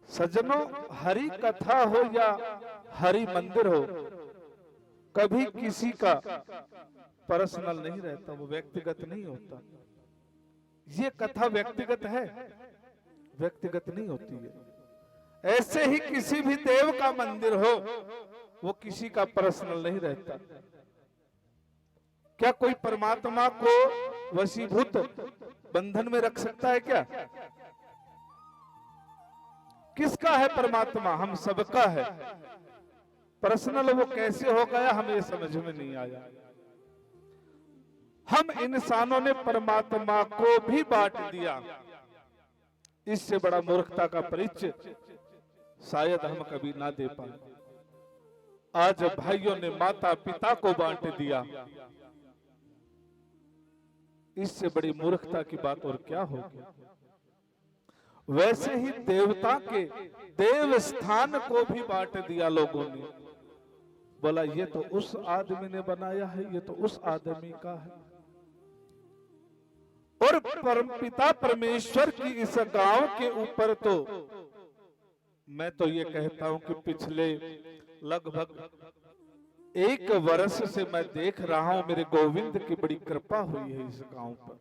सज्जनों, हरि कथा हो या हरि मंदिर हो, कभी किसी का पर्सनल नहीं रहता, वो व्यक्तिगत नहीं होता। ये कथा व्यक्तिगत है, व्यक्तिगत नहीं होती है। ऐसे ही किसी भी देव का मंदिर हो, वो किसी का पर्सनल नहीं रहता। क्या कोई परमात्मा को वशीभूत बंधन में रख सकता है क्या? किसका है परमात्मा? हम सबका है। पर्सनल वो कैसे हो गया, हमें ये समझ में नहीं आया। हम इंसानों ने परमात्मा को भी बांट दिया। इससे बड़ा मूर्खता का परिचय शायद हम कभी ना दे पाए। आज भाइयों ने माता पिता को बांट दिया, इससे बड़ी मूर्खता की बात और क्या होगी। वैसे ही देवता के देव स्थान को भी बांट दिया लोगों ने। बोला ये तो उस आदमी ने बनाया है, ये तो उस आदमी का है। और परमपिता परमेश्वर की इस गांव के ऊपर तो मैं तो ये कहता हूं कि पिछले लगभग 1 वर्ष से मैं देख रहा हूं, मेरे गोविंद की बड़ी कृपा हुई है इस गांव पर।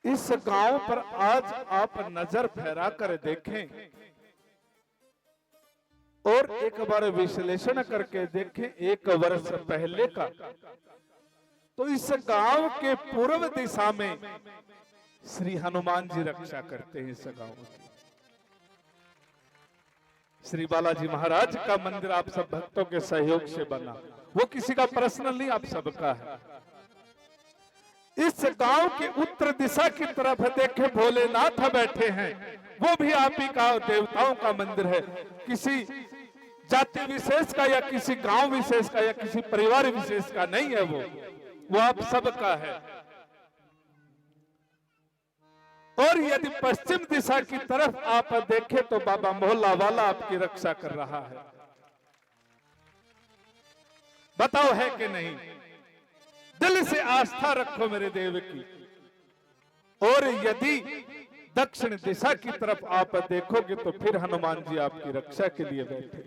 इस गांव पर आज आप नजर फहरा कर देखें और एक बार विश्लेषण करके देखें 1 वर्ष पहले का, तो इस गांव के पूर्व दिशा में श्री हनुमान जी रक्षा करते हैं इस गांव की। श्री बालाजी महाराज का मंदिर आप सब भक्तों के सहयोग से बना, वो किसी का पर्सनल नहीं, आप सबका है। इस गांव के उत्तर दिशा की तरफ देखे भोलेनाथ बैठे हैं, वो भी आप ही का देवताओं का मंदिर है। किसी जाति विशेष का या किसी गांव विशेष का या किसी परिवार विशेष का नहीं है, वो आप सबका है। और यदि पश्चिम दिशा की तरफ आप देखें तो बाबा मोहल्ला वाला आपकी रक्षा कर रहा है। बताओ है कि नहीं? दिल से आस्था रखो मेरे देव की। और यदि दक्षिण दिशा की तरफ आप देखोगे तो फिर हनुमान जी आपकी रक्षा के लिए बैठे।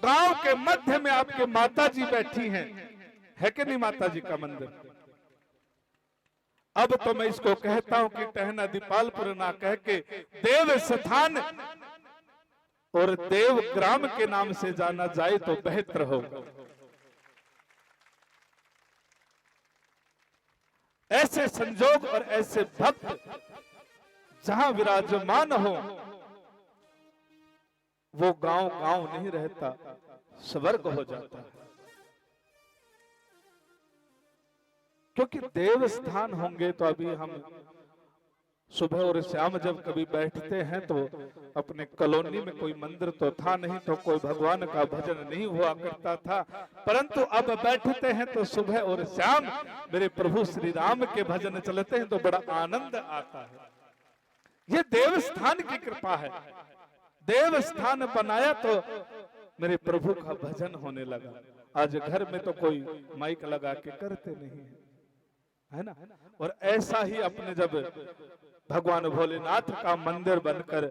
गांव के मध्य में आपके माता जी बैठी हैं, है कि नहीं माता जी का मंदिर? अब तो मैं इसको कहता हूं कि टहना दीपालपुर ना कह के देव स्थान और देव ग्राम के नाम से जाना जाए तो बेहतर होगा। ऐसे संजोग और ऐसे भक्त जहां विराजमान हो, वो गांव गांव नहीं रहता, स्वर्ग हो जाता है। क्योंकि देव स्थान होंगे तो अभी हम सुबह और शाम जब कभी बैठते हैं तो अपने कॉलोनी में कोई मंदिर तो था नहीं, तो कोई भगवान का भजन नहीं हुआ करता था, परंतु अब बैठते हैं तो सुबह और शाम मेरे प्रभु श्री राम के भजन चलते हैं तो बड़ा आनंद आता है। ये देव स्थान की कृपा है। देव स्थान बनाया तो मेरे प्रभु का भजन होने लगा। आज घर में तो कोई माइक लगा के करते नहीं है ना। और ऐसा ही अपने जब भगवान भोलेनाथ का मंदिर बनकर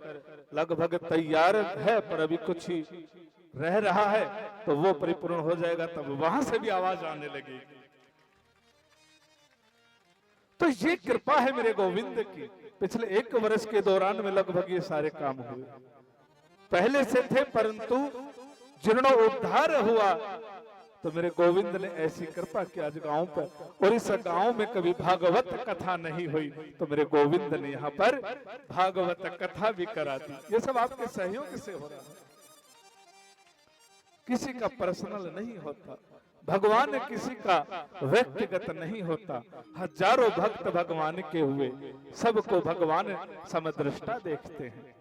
लगभग तैयार है, पर अभी कुछ ही रह रहा है, तो वो परिपूर्ण हो जाएगा, तब वहां से भी आवाज आने लगेगी। तो ये कृपा है मेरे गोविंद की। पिछले 1 वर्ष के दौरान में लगभग ये सारे काम हुए। पहले से थे परंतु जीर्णोद्धार हुआ, तो मेरे गोविंद ने ऐसी कृपा की आज गांव पर। और इस गांव में कभी भागवत कथा नहीं हुई, तो मेरे गोविंद ने यहाँ पर भागवत कथा भी करा दी। ये सब आपके सहयोग से हो रहा है, किसी का पर्सनल नहीं होता। भगवान किसी का व्यक्तिगत नहीं होता। हजारों भक्त भगवान के हुए, सबको भगवान समदृष्टा देखते हैं।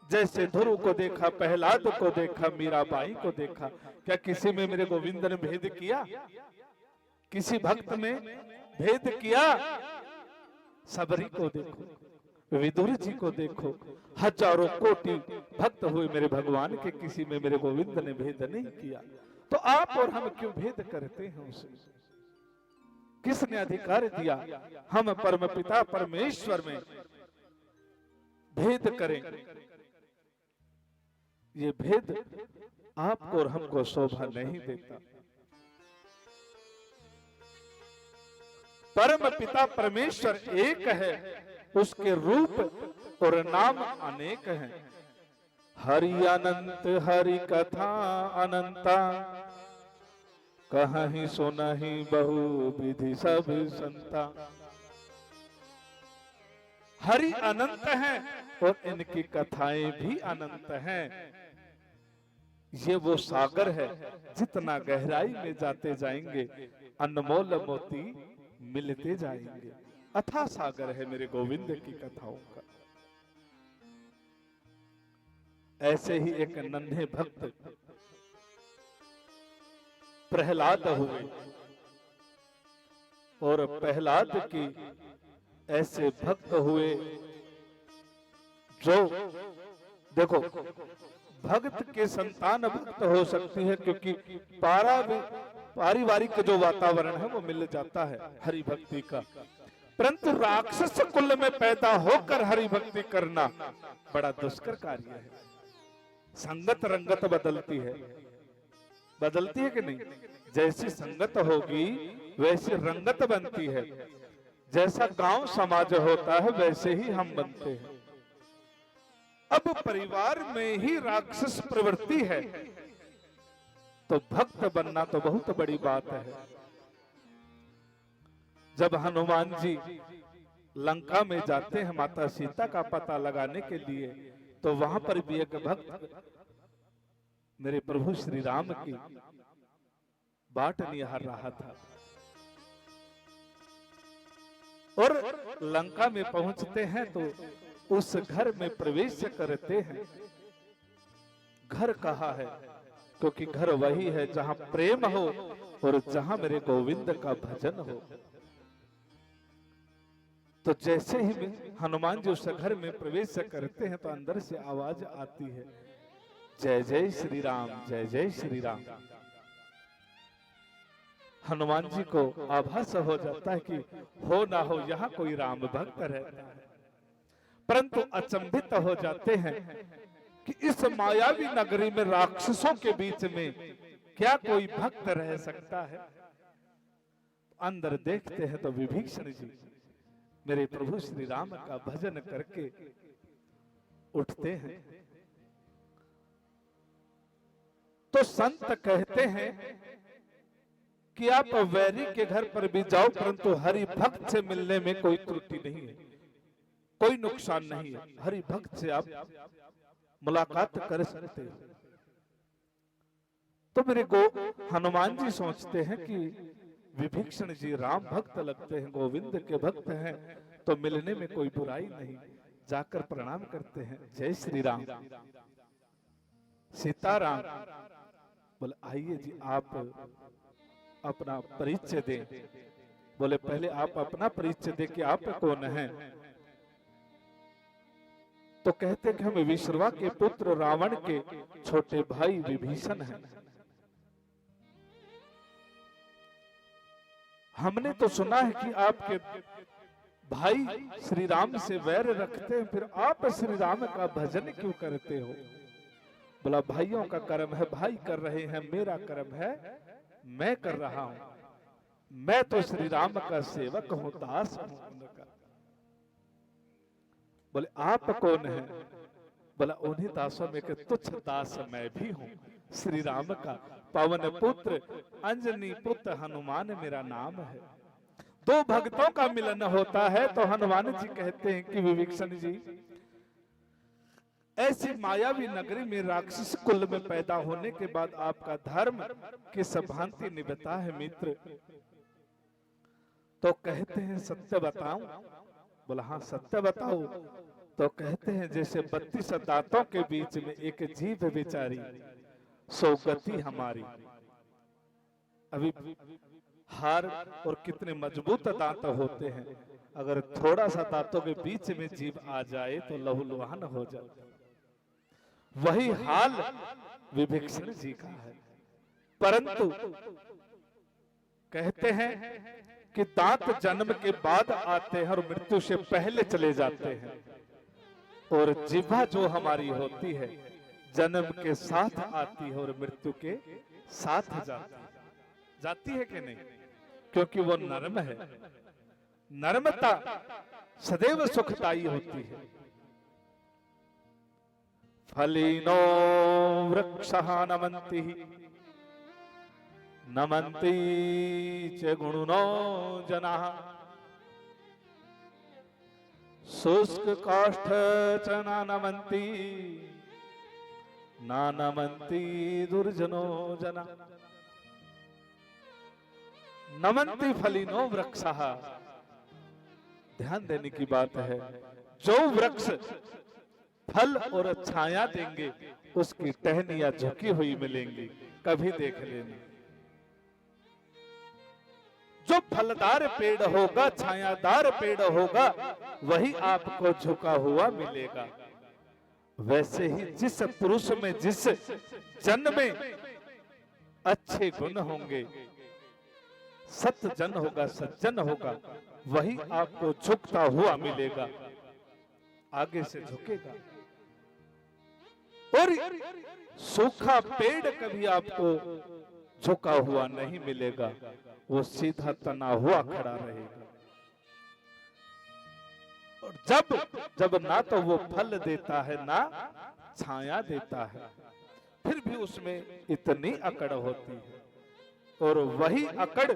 जैसे ध्रुव को देखा, प्रहलाद को देखा, मीराबाई को देखा, क्या किसी में मेरे गोविंद ने भेद किया? किसी भक्त में भेद किया? सबरी को देखो, विदुर जी को देखो, हजारों कोटि भक्त हुए मेरे भगवान के, किसी में मेरे गोविंद ने भेद नहीं किया। तो आप और हम क्यों भेद करते हैं उसमें? किसने अधिकार दिया हम परम पिता परमेश्वर में भेद करें? ये भेद आपको और हमको शोभा नहीं देता। परम पिता परमेश्वर एक है, उसके रूप और नाम अनेक हैं। हरि अनंत हरि कथा अनंता, कहीं सुनहि बहु विधि सब संता। हरि अनंत हैं और इनकी कथाएं भी अनंत हैं। ये वो सागर है, जितना गहराई में जाते जाएंगे अनमोल मोती मिलते जाएंगे। अथाह सागर है मेरे गोविंद की कथाओं का। ऐसे ही एक नन्हे भक्त प्रहलाद हुए और प्रहलाद की ऐसे भक्त हुए जो, देखो, भक्त के संतान भक्त हो सकती है क्योंकि पारिवारिक जो वातावरण है वो मिल जाता है हरि भक्ति का, परंतु राक्षस कुल में पैदा होकर हरि भक्ति करना बड़ा दुष्कर कार्य है। संगत रंगत बदलती है कि नहीं? जैसी संगत होगी वैसी रंगत बनती है। जैसा गांव समाज होता है वैसे ही हम बनते हैं। अब परिवार में ही राक्षस प्रवृत्ति है तो भक्त बनना तो बहुत बड़ी बात है। जब हनुमान जी लंका में जाते हैं माता सीता का पता लगाने के लिए, तो वहां पर भी एक भक्त मेरे प्रभु श्री राम की बाट निहार रहा था और लंका में पहुंचते हैं तो उस घर में प्रवेश करते हैं। घर कहाँ है? क्योंकि घर वही है जहां प्रेम हो और जहां मेरे गोविंद का भजन हो। तो जैसे ही हनुमान जी उस घर में प्रवेश करते हैं तो अंदर से आवाज आती है, जय जय श्री राम, जय जय श्री राम। हनुमान जी को आभास हो जाता है कि हो ना हो यहाँ कोई राम भक्त रहता है, परंतु अचंभित हो जाते हैं कि इस मायावी नगरी में राक्षसों के बीच में क्या कोई भक्त रह सकता है? अंदर देखते हैं तो विभीषण जी मेरे प्रभु श्री राम का भजन करके उठते हैं। तो संत कहते हैं कि आप वैरी के घर पर भी जाओ परंतु हरि भक्त से मिलने में कोई त्रुटि नहीं है, कोई नुकसान नहीं है। हरि भक्त से आप मुलाकात कर सकते हो। तो मेरे हनुमान जी सोचते हैं कि विभीषण जी राम भक्त लगते हैं, गोविंद के भक्त हैं, तो मिलने में कोई बुराई नहीं। जाकर प्रणाम करते हैं, जय श्री राम, सीताराम। बोले आइए जी आप अपना परिचय दें। बोले पहले आप अपना परिचय दें कि आप कौन हैं। तो कहते कि हम विश्रवा के पुत्र रावण के छोटे भाई विभीषण हैं। हमने तो सुना है कि आपके भाई श्री राम से वैर रखते हैं, फिर आप श्री राम का भजन क्यों करते हो? बोला भाइयों का कर्म है, भाई कर रहे हैं, मेरा कर्म है, मैं कर रहा हूं। मैं तो श्री राम का सेवक हूं, दास हूं उनका। बोले आप कौन हैं? बोला उन्हीं दासों में के तुच्छ दास मैं भी हूं, श्री राम का पवन पुत्र अंजनी पुत्र हनुमान मेरा नाम है। दो भक्तों का मिलन होता है तो हनुमान जी कहते हैं कि विभीषण जी ऐसी मायावी नगरी में राक्षस कुल में पैदा होने के बाद आपका धर्म किस भांति निभता है मित्र? तो कहते हैं सत्य बताऊं? बोला हाँ सत्य बताओ। तो कहते हैं जैसे 32 दांतों के बीच में एक जीभ बेचारी, सो गति हमारी। अभी हार और कितने मजबूत दांत होते हैं, अगर थोड़ा सा दांतों के बीच में जीभ आ जाए तो लहूलुहान हो जाता है। वही हाल विभीषण जी का है। परंतु कहते हैं कि दांत जन्म के बाद आते हैं और मृत्यु से पहले चले जाते हैं, और जिह्वा जो हमारी होती है जन्म के साथ आती है और मृत्यु के साथ जाती है कि नहीं? क्योंकि वो नर्म है। नर्मता सदैव सुखदायी होती है। फलिनो वृक्षः नमन्ति नमन्ति च गुणुनो जनाः शुष्क काष्ठ च न नमन्ति न नमन्ति दुर्जनो जना। नमन्ति फलिनो वृक्षः, ध्यान देने की बात है। जो वृक्ष फल और छाया देंगे उसकी टहनियां झुकी हुई मिलेंगी, कभी देख लेना। जो फलदार पेड़ होगा, छायादार पेड़ होगा, वही आपको झुका हुआ मिलेगा। वैसे ही जिस पुरुष में, जिस जन में अच्छे गुण होंगे, सत्जन होगा, सज्जन होगा, वही आपको झुकता हुआ मिलेगा, आगे से झुकेगा। और सूखा पेड़ कभी आपको झुका हुआ नहीं मिलेगा, वो सीधा तना हुआ खड़ा रहेगा। और जब ना तो वो फल देता है ना छाया देता है, फिर भी उसमें इतनी अकड़ होती है। और वही अकड़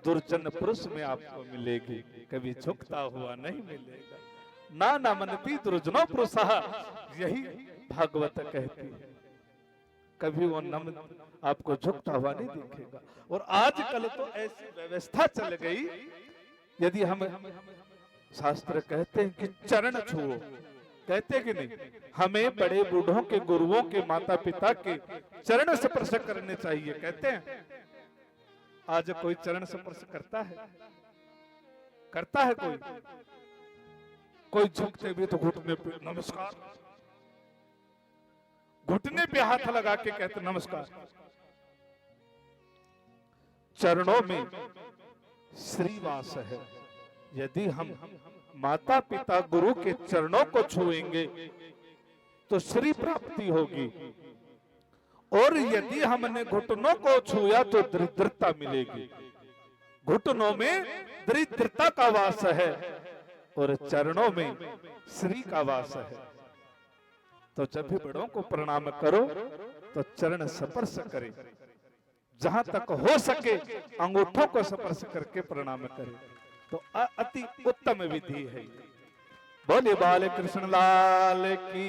दुर्जन पुरुष में आपको मिलेगी, कभी झुकता हुआ नहीं मिलेगा। ना नमन्ति दुर्जनो पुरुषः, यही भागवत कहती है। कभी वो नम आपको झुकता हुआ नहीं दिखेगा। और आजकल तो ऐसी व्यवस्था चल गई, यदि हम शास्त्र कहते हैं कि चरण छुओ, कहते कि नहीं? हमें बड़े बूढ़ों के, गुरुओं के, माता पिता के चरण स्पर्श करने चाहिए, कहते हैं। आज कोई चरण स्पर्श करता है? करता है कोई? कोई झुकते भी तो घुटने पे नमस्कार, घुटने पे हाथ लगा के कहते नमस्कार। चरणों में श्रीवास है। यदि हम माता पिता गुरु के चरणों को छुएंगे तो श्री प्राप्ति होगी, और यदि हमने घुटनों को छुआ तो दरिद्रता मिलेगी। घुटनों में दरिद्रता का वास है और चरणों में श्री का वास है। तो जब भी बड़ों को प्रणाम करो तो चरण स्पर्श करें, जहां तक हो सके अंगूठों को स्पर्श करके प्रणाम करें, तो अति उत्तम विधि है। बोले बाल कृष्ण लाल की।